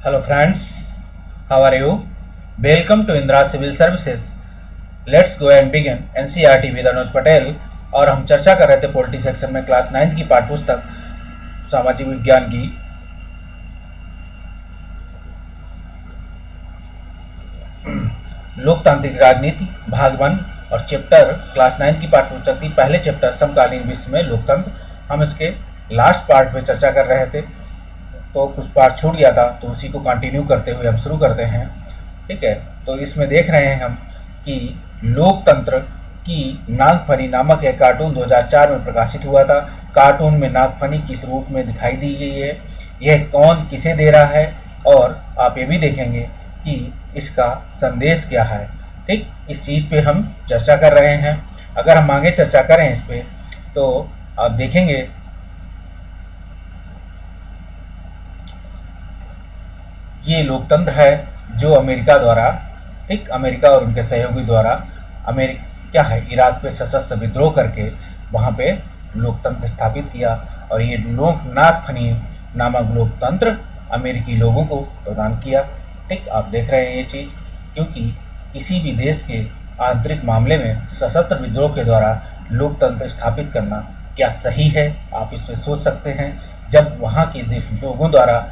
Hello friends, how are you? Welcome to Indra Civil Services. Let's go and begin NCERT with अनुज पटेल। और हम चर्चा कर रहे थे पॉलिटी सेक्शन में क्लास 9 की पाठ्य पुस्तक सामाजिक विज्ञान की लोकतांत्रिक राजनीति भाग 1 और चैप्टर क्लास 9 की पाठ्य पुस्तक थी पहले चैप्टर समकालीन विश्व में लोकतंत्र। हम इसके लास्ट पार्ट पे चर्चा कर रहे थे, तो कुछ पार्ट छूट गया था, तो उसी को कंटिन्यू करते हुए हम शुरू करते हैं। ठीक है, तो इसमें देख रहे हैं हम कि लोकतंत्र की नागफनी नामक एक कार्टून 2004 में प्रकाशित हुआ था। कार्टून में नागफनी किस रूप में दिखाई दी गई है, यह कौन किसे दे रहा है, और आप ये भी देखेंगे कि इसका संदेश क्या है। ठीक, इस चीज़ पे हम चर्चा कर रहे हैं। अगर हम आगे चर्चा करें इस पे, तो आप देखेंगे ये लोकतंत्र है जो अमेरिका द्वारा, ठीक, अमेरिका और उनके सहयोगी द्वारा क्या है, इराक पे सशस्त्र विद्रोह करके वहाँ पे लोकतंत्र स्थापित किया। और ये नागफनी नामक लोकतंत्र अमेरिकी लोगों को प्रदान किया। ठीक, आप देख रहे हैं ये चीज़, क्योंकि किसी भी देश के आंतरिक मामले में सशस्त्र विद्रोह के द्वारा लोकतंत्र स्थापित करना क्या सही है, आप इस पर सोच सकते हैं। जब वहाँ के लोगों द्वारा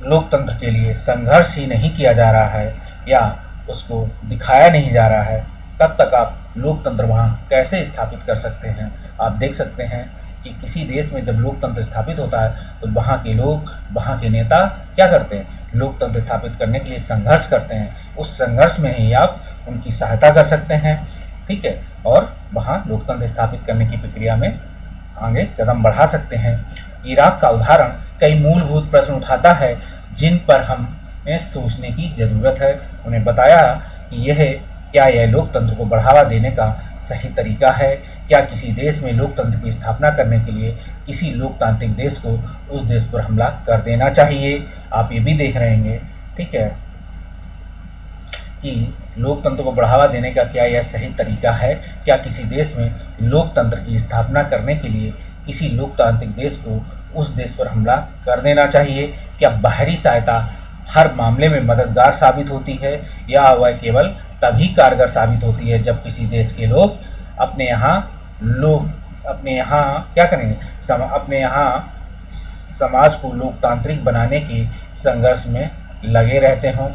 लोकतंत्र के लिए संघर्ष ही नहीं किया जा रहा है या उसको दिखाया नहीं जा रहा है, तब तक आप लोकतंत्र वहाँ कैसे स्थापित कर सकते हैं। आप देख सकते हैं कि किसी देश में जब लोकतंत्र स्थापित होता है तो वहाँ के लोग, वहाँ के नेता क्या करते हैं, लोकतंत्र स्थापित करने के लिए संघर्ष करते हैं। उस संघर्ष में ही आप उनकी सहायता कर सकते हैं। ठीक है, और वहाँ लोकतंत्र स्थापित करने की प्रक्रिया में आगे कदम बढ़ा सकते हैं। इराक का उदाहरण कई मूलभूत प्रश्न उठाता है जिन पर हमें सोचने की जरूरत है। उन्हें बताया कि क्या यह लोकतंत्र को बढ़ावा देने का सही तरीका है, क्या किसी देश में लोकतंत्र की स्थापना करने के लिए किसी लोकतांत्रिक देश को उस देश पर हमला कर देना चाहिए। आप ये भी देख रहे हैं, ठीक है, कि लोकतंत्र को बढ़ावा देने का क्या यह सही तरीका है, क्या किसी देश में लोकतंत्र की स्थापना करने के लिए किसी लोकतांत्रिक देश को उस देश पर हमला कर देना चाहिए, क्या बाहरी सहायता हर मामले में मददगार साबित होती है या वह केवल तभी कारगर साबित होती है जब किसी देश के लोग अपने यहाँ क्या करेंगे, अपने यहाँ समाज को लोकतांत्रिक बनाने के संघर्ष में लगे रहते हों।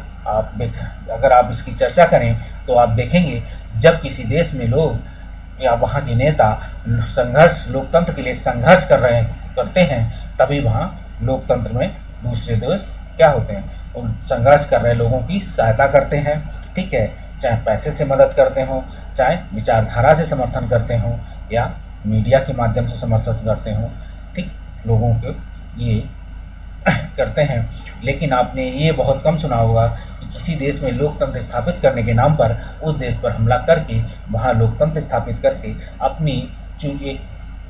अगर आप इसकी चर्चा करें तो आप देखेंगे जब किसी देश में लोग या वहाँ के नेता लोकतंत्र के लिए संघर्ष करते हैं, तभी वहाँ लोकतंत्र में दूसरे देश क्या होते हैं, उन संघर्ष कर रहे लोगों की सहायता करते हैं। ठीक है, चाहे पैसे से मदद करते हों, चाहे विचारधारा से समर्थन करते हों या मीडिया के माध्यम से समर्थन करते हों। ठीक, लोगों को ये करते हैं। लेकिन आपने ये बहुत कम सुना होगा कि किसी देश में लोकतंत्र स्थापित करने के नाम पर उस देश पर हमला करके वहाँ लोकतंत्र स्थापित करके अपनी एक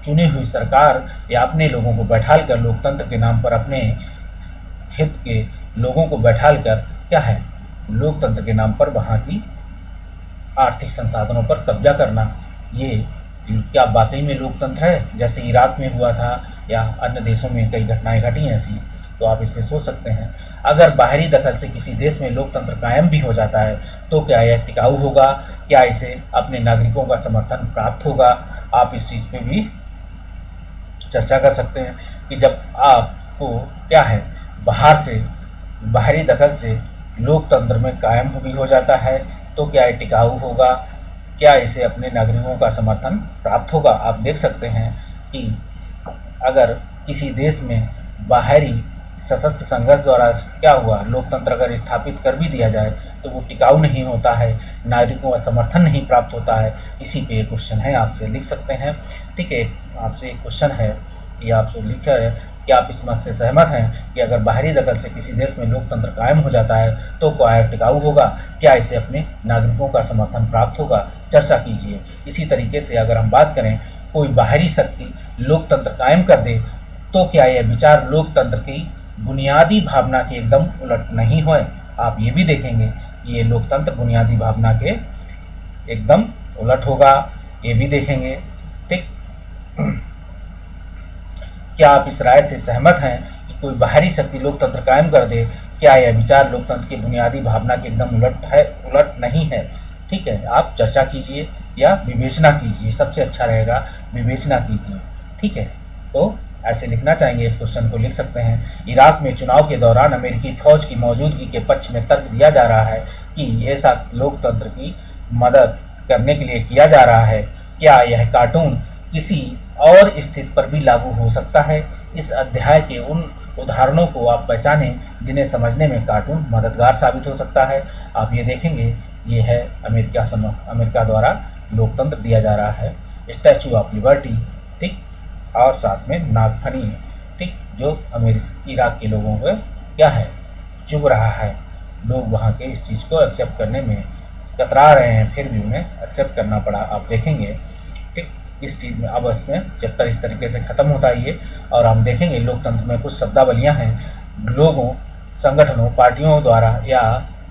चुनी हुई सरकार या अपने लोगों को बैठाल कर लोकतंत्र के नाम पर अपने हित के लोगों को बैठाल कर क्या है, लोकतंत्र के नाम पर वहाँ की आर्थिक संसाधनों पर कब्जा करना, ये क्या वाकई में लोकतंत्र है, जैसे इराक में हुआ था या अन्य देशों में कई घटनाएं घटी ऐसी। तो आप इसमें सोच सकते हैं, अगर बाहरी दखल से किसी देश में लोकतंत्र कायम भी हो जाता है तो क्या यह टिकाऊ होगा, क्या इसे अपने नागरिकों का समर्थन प्राप्त होगा। आप इस चीज़ पे भी चर्चा कर सकते हैं कि जब आपको क्या है, बाहरी दखल से लोकतंत्र में कायम भी हो जाता है तो क्या यह टिकाऊ होगा, क्या इसे अपने नागरिकों का समर्थन प्राप्त होगा। आप देख सकते हैं कि अगर किसी देश में बाहरी सशस्त्र संघर्ष द्वारा क्या हुआ, लोकतंत्र अगर स्थापित कर भी दिया जाए तो वो टिकाऊ नहीं होता है, नागरिकों का समर्थन नहीं प्राप्त होता है। इसी पे एक क्वेश्चन है, आपसे लिख सकते हैं। ठीक है, आपसे एक क्वेश्चन है कि आपसे लिखा है कि आप इस मत से सहमत हैं कि अगर बाहरी दखल से किसी देश में लोकतंत्र कायम हो जाता है तो क्या टिकाऊ होगा, क्या इसे अपने नागरिकों का समर्थन प्राप्त होगा। चर्चा कीजिए। इसी तरीके से अगर हम बात करें, कोई बाहरी शक्ति लोकतंत्र कायम कर दे तो क्या यह विचार लोकतंत्र की बुनियादी भावना के एकदम उलट नहीं होए। आप ये भी देखेंगे ये लोकतंत्र बुनियादी भावना के एकदम उलट होगा, ये भी देखेंगे। ठीक, क्या आप इस राय से सहमत हैं कि कोई बाहरी शक्ति लोकतंत्र कायम कर दे, क्या यह विचार लोकतंत्र की बुनियादी भावना के एकदम उलट नहीं है? ठीक है, आप चर्चा कीजिए या विवेचना कीजिए, सबसे अच्छा रहेगा विवेचना कीजिए। ठीक है, तो ऐसे लिखना चाहेंगे, इस क्वेश्चन को लिख सकते हैं। इराक में चुनाव के दौरान अमेरिकी फौज की मौजूदगी के पक्ष में तर्क दिया जा रहा है कि ऐसा लोकतंत्र की मदद करने के लिए किया जा रहा है। क्या यह कार्टून किसी और स्थिति पर भी लागू हो सकता है? इस अध्याय के उन उदाहरणों को आप पहचानें जिन्हें समझने में कार्टून मददगार साबित हो सकता है। आप ये देखेंगे, ये है अमेरिका द्वारा लोकतंत्र दिया जा रहा है, स्टैचू ऑफ लिबर्टी, ठीक, और साथ में नागफनी, ठीक, जो इराक के लोगों को क्या है, चुभ रहा है। लोग वहाँ के इस चीज़ को एक्सेप्ट करने में कतरा रहे हैं, फिर भी उन्हें एक्सेप्ट करना पड़ा। आप देखेंगे, ठीक, इस चीज़ में अब इसमें चैप्टर इस तरीके से ख़त्म होता है ये, और हम देखेंगे लोकतंत्र में कुछ शब्दावलियाँ हैं। लोगों, संगठनों, पार्टियों द्वारा या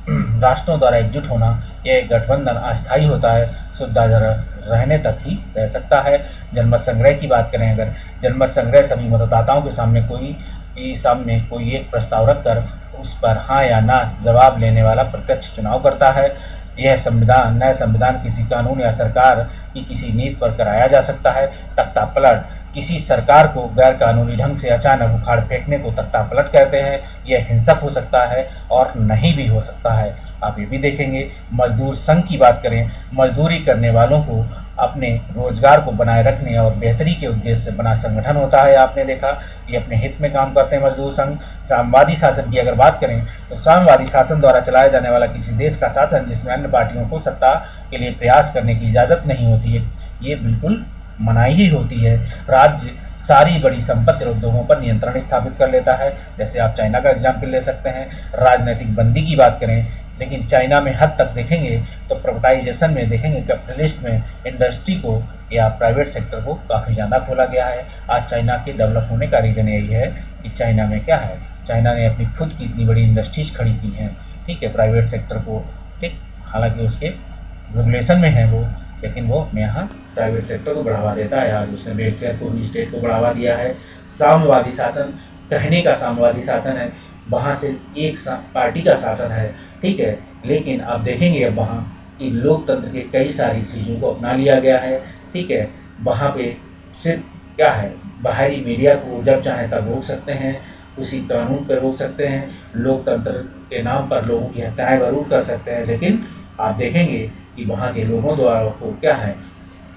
राष्ट्रों द्वारा एकजुट होना, यह गठबंधन अस्थायी होता है, सुविधा रहने तक ही रह सकता है। जनमत संग्रह की बात करें अगर, जनमत संग्रह सभी मतदाताओं के सामने कोई एक प्रस्ताव रखकर उस पर हाँ या ना जवाब लेने वाला प्रत्यक्ष चुनाव करता है। यह नया संविधान किसी कानून या सरकार की किसी नीति पर कराया जा सकता है। तख्ता पलट, किसी सरकार को गैर कानूनी ढंग से अचानक उखाड़ फेंकने को तख्ता पलट कहते हैं। यह हिंसक हो सकता है और नहीं भी हो सकता है। आप ये भी देखेंगे। मजदूर संघ की बात करें, मजदूरी करने वालों को अपने रोजगार को बनाए रखने और बेहतरी के उद्देश्य से बना संगठन होता है। आपने देखा, ये अपने हित में काम करते हैं मजदूर संघ। साम्यवादी शासन की अगर बात करें तो साम्यवादी शासन द्वारा चलाया जाने वाला किसी देश का शासन जिसमें अन्य पार्टियों को सत्ता के लिए प्रयास करने की इजाजत नहीं होती है, ये बिल्कुल मनाही ही होती है। राज्य सारी बड़ी संपत्ति और उद्योगों पर नियंत्रण स्थापित कर लेता है। जैसे आप चाइना का एग्जाम्पल ले सकते हैं। राजनीतिक बंदी की बात करें, लेकिन चाइना में हद तक देखेंगे तो प्राइवेटाइजेशन में देखेंगे, कैपिटलिस्ट में इंडस्ट्री को या प्राइवेट सेक्टर को काफ़ी ज़्यादा खोला गया है। आज चाइना के डेवलप होने का रीज़न यही है कि चाइना में क्या है, चाइना ने अपनी खुद की इतनी बड़ी इंडस्ट्रीज खड़ी की हैं, ठीक है, प्राइवेट सेक्टर को, ठीक, हालांकि उसके रेगुलेशन में है वो, लेकिन वो अपने यहाँ प्राइवेट सेक्टर को बढ़ावा देता है। आज उसने वेलफेयर को भी स्टेट को बढ़ावा दिया है। साम्यवादी शासन कहने का साम्यवादी शासन है, वहाँ से एक पार्टी का शासन है, ठीक है, लेकिन आप देखेंगे अब वहाँ कि लोकतंत्र के कई सारी चीज़ों को अपना लिया गया है, ठीक है। वहाँ पे सिर्फ क्या है, बाहरी मीडिया को जब चाहे तब रोक सकते हैं, उसी कानून पर रोक सकते हैं, लोकतंत्र के नाम पर लोगों की हत्याएं जरूर कर सकते हैं, लेकिन आप देखेंगे कि वहाँ के लोगों द्वारा को क्या है,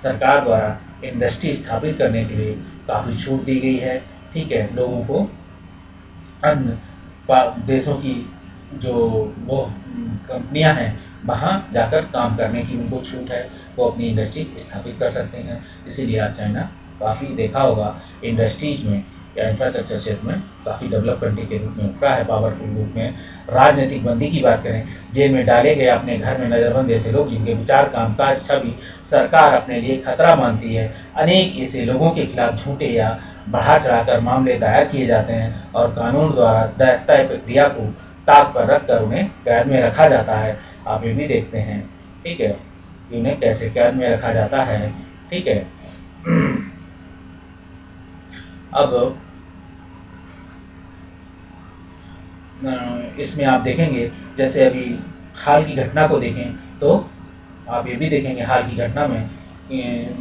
सरकार द्वारा इंडस्ट्री स्थापित करने के लिए काफ़ी छूट दी गई है, ठीक है। लोगों को अन्य देशों की जो वो कंपनियां हैं वहाँ जाकर काम करने की उनको छूट है, वो अपनी इंडस्ट्री स्थापित कर सकते हैं। इसीलिए आज चाइना काफ़ी देखा होगा इंडस्ट्रीज में या इंफ्रास्ट्रक्चर क्षेत्र में काफ़ी डेवलप कंट्री के रूप में उभरा है, पावरफुल रूप में। राजनीतिक बंदी की बात करें, जेल में डाले गए अपने घर में नज़रबंद ऐसे लोग जिनके विचार, कामकाज, छवि सरकार अपने लिए खतरा मानती है। अनेक ऐसे लोगों के खिलाफ झूठे या बढ़ा चढ़ाकर मामले दायर किए जाते हैं और कानून द्वारा तय प्रक्रिया को ताक पर रखकर उन्हें कैद में रखा जाता है। आप ये भी देखते हैं, ठीक है, कि उन्हें कैसे कैद में रखा जाता है, ठीक है। अब इसमें आप देखेंगे, जैसे अभी हाल की घटना को देखें तो आप ये भी देखेंगे हाल की घटना में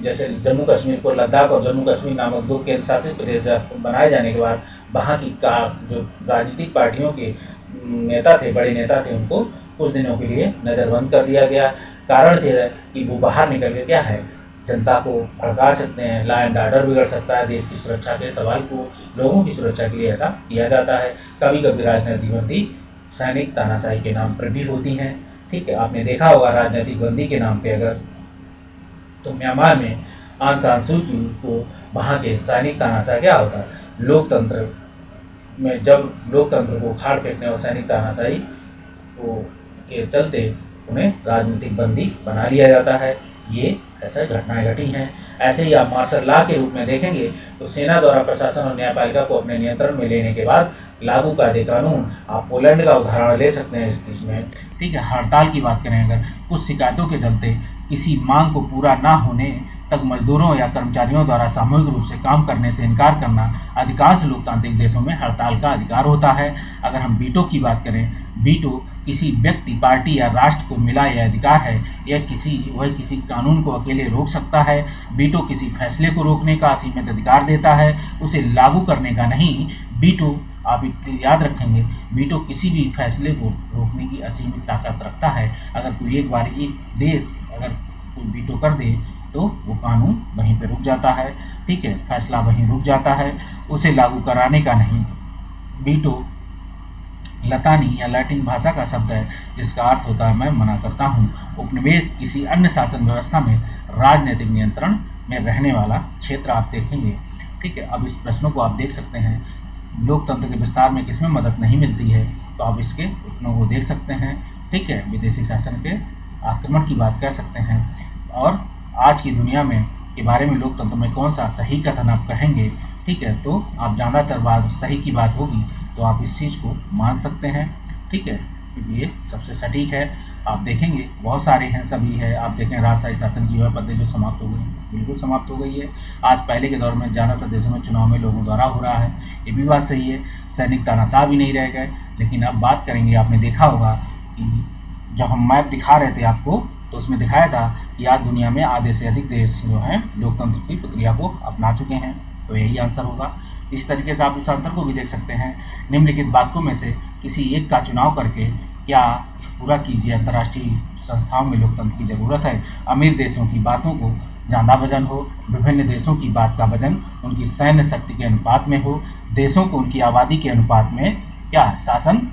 जैसे जम्मू कश्मीर को लद्दाख और जम्मू कश्मीर नामक दो केंद्र शासित प्रदेश बनाए जाने के बाद वहाँ की जो राजनीतिक पार्टियों के नेता थे, बड़े नेता थे, उनको कुछ दिनों के लिए नज़रबंद कर दिया गया। कारण थे कि वो बाहर निकल के क्या है, जनता को भड़का सकते हैं, लॉ एंड ऑर्डर बिगड़ सकता है, देश की सुरक्षा के सवाल को, लोगों की सुरक्षा के लिए ऐसा किया जाता है। कभी कभी राजनीतिक बंदी सैनिक तानाशाही के नाम पर भी होती हैं, ठीक है। आपने देखा होगा राजनीतिक बंदी के नाम पे अगर तो म्यांमार में आंग सान सू की को वहाँ के सैनिक तानाशाह क्या होता है, लोकतंत्र में जब लोकतंत्र को उखाड़ फेंकने और सैनिक तानाशाही को के चलते उन्हें राजनीतिक बंदी बना लिया जाता है। ये ऐसे घटनाएं घटी हैं। ऐसे ही आप मार्शल लॉ के रूप में देखेंगे तो सेना द्वारा प्रशासन और न्यायपालिका को अपने नियंत्रण में लेने के बाद लागू कायदे कानून, आप पोलैंड का उदाहरण ले सकते हैं इस चीज में, ठीक है। हड़ताल की बात करें अगर, कुछ शिकायतों के चलते किसी मांग को पूरा ना होने तक मजदूरों या कर्मचारियों द्वारा सामूहिक रूप से काम करने से इनकार करना अधिकांश लोकतांत्रिक देशों में हड़ताल का अधिकार होता है। अगर हम वीटो की बात करें, वीटो किसी व्यक्ति, पार्टी या राष्ट्र को मिला यह अधिकार है। यह किसी कानून को अकेले रोक सकता है। वीटो किसी फैसले को रोकने का असीमित अधिकार देता है, उसे लागू करने का नहीं। वीटो, आप याद रखेंगे, वीटो किसी भी फैसले को रोकने की असीमित ताकत रखता है। अगर कोई एक बार एक देश अगर कोई वीटो कर दे तो वो कानून वहीं पे रुक जाता है, ठीक है, फैसला वहीं रुक जाता है, उसे लागू कराने का नहीं। वीटो लतानी या लैटिन भाषा का शब्द है जिसका अर्थ होता है मैं मना करता हूँ। उपनिवेश किसी अन्य शासन व्यवस्था में राजनीतिक नियंत्रण में रहने वाला क्षेत्र आप देखेंगे, ठीक है। अब इस प्रश्नों को आप देख सकते हैं, लोकतंत्र के विस्तार में किसमें मदद नहीं मिलती है, तो आप इसके उत्तरों को देख सकते हैं, ठीक है। विदेशी शासन के आक्रमण की बात कर सकते हैं। और आज की दुनिया में के बारे में लोकतंत्र में कौन सा सही कथन आप कहेंगे, ठीक है, तो आप ज़्यादातर बात सही की बात होगी तो आप इस चीज़ को मान सकते हैं, ठीक है, क्योंकि ये सबसे सटीक है। आप देखेंगे बहुत सारे हैं, सभी है। आप देखें राजशाही शासन की वह पद्धति जो समाप्त हो गई, बिल्कुल समाप्त हो गई है। आज पहले के दौर में ज़्यादातर देशों में चुनाव में लोगों द्वारा हो रहा है, ये भी बात सही है। सैनिक तानाशाह भी नहीं रह गए। लेकिन अब बात करेंगे, आपने देखा होगा कि जब हम मैप दिखा रहे थे आपको तो उसमें दिखाया था कि आज दुनिया में आधे से अधिक देश जो हैं लोकतंत्र की प्रक्रिया को अपना चुके हैं, तो यही आंसर होगा। इस तरीके से आप इस आंसर को भी देख सकते हैं। निम्नलिखित वाक्यों में से किसी एक का चुनाव करके क्या पूरा कीजिए अंतर्राष्ट्रीय संस्थाओं में लोकतंत्र की जरूरत है। अमीर देशों की बातों को ज़्यादा वजन हो, विभिन्न देशों की बात का वजन उनकी सैन्य शक्ति के अनुपात में हो, देशों को उनकी आबादी के अनुपात में क्या शासन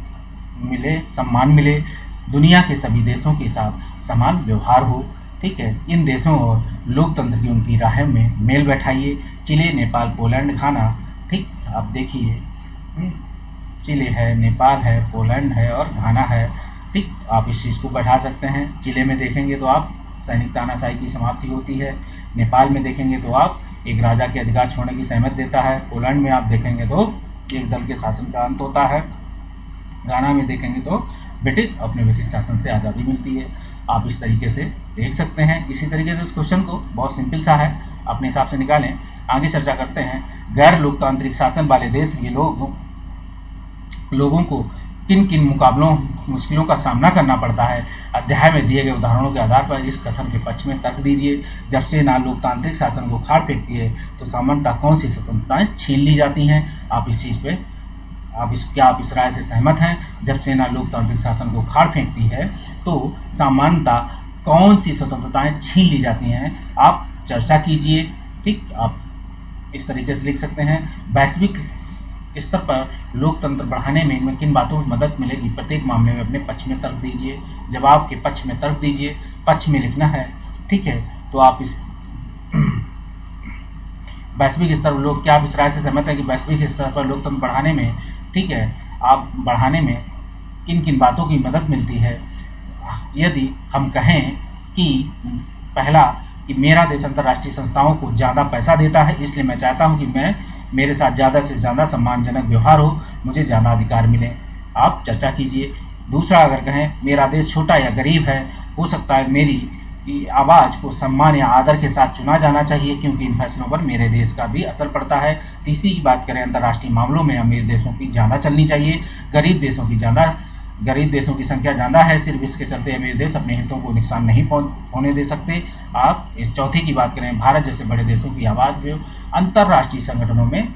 मिले, सम्मान मिले, दुनिया के सभी देशों के साथ समान व्यवहार हो, ठीक है। इन देशों और लोकतंत्र की उनकी राह में मेल बैठाइए। चिले, नेपाल, पोलैंड, घाना, ठीक, आप देखिए चिले है, नेपाल है, पोलैंड है और घाना है, ठीक। आप इस चीज़ को बैठा सकते हैं। चिले में देखेंगे तो आप सैनिक तानाशाही की समाप्ति होती है। नेपाल में देखेंगे तो आप एक राजा के अधिकार छोड़ने की सहमत देता है। पोलैंड में आप देखेंगे तो एक दल के शासन का अंत होता है। घाना में देखेंगे तो ब्रिटिश औपनिवेशिक शासन से आज़ादी मिलती है। आप इस तरीके से देख सकते हैं। इसी तरीके से इस क्वेश्चन को बहुत सिंपल सा है, अपने हिसाब से निकालें। आगे चर्चा करते हैं। गैर लोकतांत्रिक शासन वाले देश के लोगों को किन किन मुश्किलों का सामना करना पड़ता है। अध्याय में दिए गए उदाहरणों के आधार पर इस कथन के पक्ष में तर्क दीजिए। जब सेना लोकतांत्रिक शासन को खाड़ फेंकती है तो सामान्यतः कौन सी स्वतंत्रताएं छीन ली जाती हैं। आप इस चीज़ पे आप इस राय से सहमत हैं। जब सेना लोकतांत्रिक शासन को खाड़ फेंकती है तो सामान्यतः कौन सी स्वतंत्रताएं छीन ली जाती हैं, आप चर्चा कीजिए, ठीक। आप इस तरीके से लिख सकते हैं। वैश्विक स्तर पर लोकतंत्र बढ़ाने में इनमें किन बातों में मदद मिलेगी, प्रत्येक मामले में अपने पक्ष में तर्क दीजिए। जवाब के पक्ष में तर्क दीजिए, पक्ष में लिखना है, ठीक है। तो आप इस वैश्विक स्तर पर लोग क्या आप इस राय से सहमत है कि वैश्विक स्तर पर लोकतंत्र बढ़ाने में, ठीक है, आप बढ़ाने में किन किन बातों की मदद मिलती है। यदि हम कहें कि पहला कि मेरा देश अंतर्राष्ट्रीय संस्थाओं को ज़्यादा पैसा देता है, इसलिए मैं चाहता हूं कि मेरे साथ ज़्यादा से ज़्यादा सम्मानजनक व्यवहार हो, मुझे ज़्यादा अधिकार मिले, आप चर्चा कीजिए। दूसरा, अगर कहें मेरा देश छोटा या गरीब है, हो सकता है मेरी आवाज़ को सम्मान या आदर के साथ चुना जाना चाहिए क्योंकि इन फैसलों पर मेरे देश का भी असर पड़ता है। तीसरी की बात करें, अंतर्राष्ट्रीय मामलों में अमीर देशों की ज़्यादा चलनी चाहिए, गरीब देशों की संख्या ज़्यादा है, सिर्फ इसके चलते अमीर देश अपने हितों को नुकसान नहीं होने दे सकते। आप इस चौथी की बात करें, भारत जैसे बड़े देशों की आवाज़ में अंतर्राष्ट्रीय संगठनों में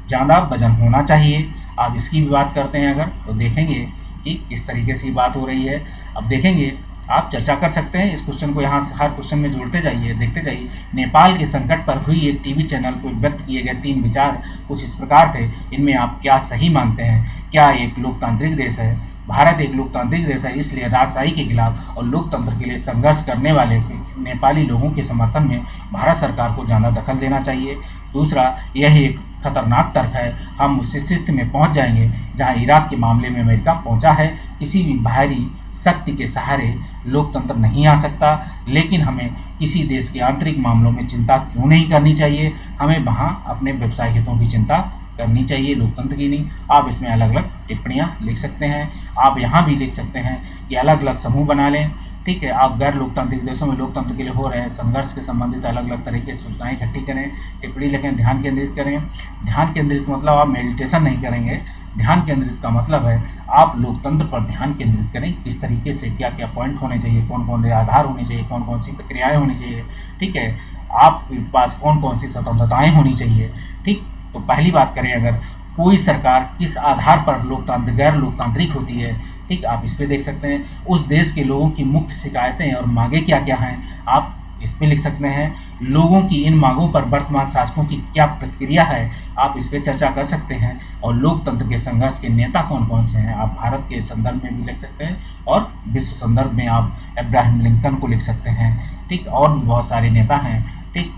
ज़्यादा वजन होना चाहिए। आप इसकी भी बात करते हैं अगर, तो देखेंगे कि किस तरीके से बात हो रही है। अब देखेंगे, आप चर्चा कर सकते हैं। इस क्वेश्चन को यहाँ हर क्वेश्चन में जोड़ते जाइए, देखते जाइए। नेपाल के संकट पर हुई एक टीवी चैनल को व्यक्त किए गए 3 विचार कुछ इस प्रकार थे, इनमें आप क्या सही मानते हैं। क्या एक लोकतांत्रिक देश है? भारत एक लोकतांत्रिक देश है, इसलिए राजशाही के खिलाफ और लोकतंत्र के लिए संघर्ष करने वाले नेपाली लोगों के समर्थन में भारत सरकार को ज़्यादा दखल देना चाहिए। दूसरा, यह एक खतरनाक तर्क है, हम उस स्थिति में पहुंच जाएंगे जहां इराक के मामले में अमेरिका पहुंचा है। किसी भी बाहरी शक्ति के सहारे लोकतंत्र नहीं आ सकता, लेकिन हमें किसी देश के आंतरिक मामलों में चिंता क्यों नहीं करनी चाहिए, हमें वहां अपने व्यवसायिक हितों की चिंता करनी चाहिए, लोकतंत्र की नहीं। आप इसमें अलग अलग टिप्पणियां लिख सकते हैं। आप यहाँ भी लिख सकते हैं कि अलग अलग समूह बना लें, ठीक है। आप गैर लोकतांत्रिक देशों में लोकतंत्र के लिए हो रहे संघर्ष के संबंधित अलग अलग तरीके से सूचनाएं इकट्ठी करें, टिप्पणी लिखें, ध्यान केंद्रित करें। ध्यान केंद्रित मतलब आप मेडिटेशन नहीं करेंगे, ध्यान केंद्रित का मतलब है आप लोकतंत्र पर ध्यान केंद्रित करें, किस तरीके से क्या क्या पॉइंट होने चाहिए, कौन कौन से आधार होने चाहिए, कौन कौन सी प्रक्रियाएं होनी चाहिए, ठीक है। आपके पास कौन कौन सी स्वतंत्रताएं होनी चाहिए, ठीक। तो पहली बात करें, अगर कोई सरकार किस आधार पर लोकतांत्रिक गैर लोकतांत्रिक होती है, ठीक, आप इस पे देख सकते हैं। उस देश के लोगों की मुख्य शिकायतें और मांगे क्या क्या हैं, आप इस पे लिख सकते हैं। लोगों की इन मांगों पर वर्तमान शासकों की क्या प्रतिक्रिया है, आप इस पे चर्चा कर सकते हैं। और लोकतंत्र के संघर्ष के नेता कौन कौन से हैं, आप भारत के संदर्भ में भी लिख सकते हैं और विश्व संदर्भ में आप अब्राहम लिंकन को लिख सकते हैं, ठीक। और भी बहुत सारे नेता हैं, ठीक,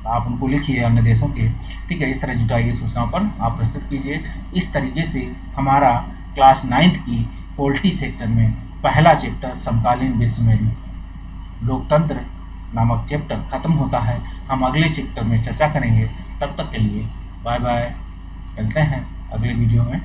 आप उनको लिखिए अन्य देशों के, ठीक है। इस तरह जुटाइए सूचनाओं पर आप प्रस्तुत कीजिए। इस तरीके से हमारा क्लास 9th की पॉलिटी सेक्शन में पहला चैप्टर समकालीन विश्व में लोकतंत्र नामक चैप्टर खत्म होता है। हम अगले चैप्टर में चर्चा करेंगे। तब तक के लिए बाय बाय, मिलते हैं अगले वीडियो में।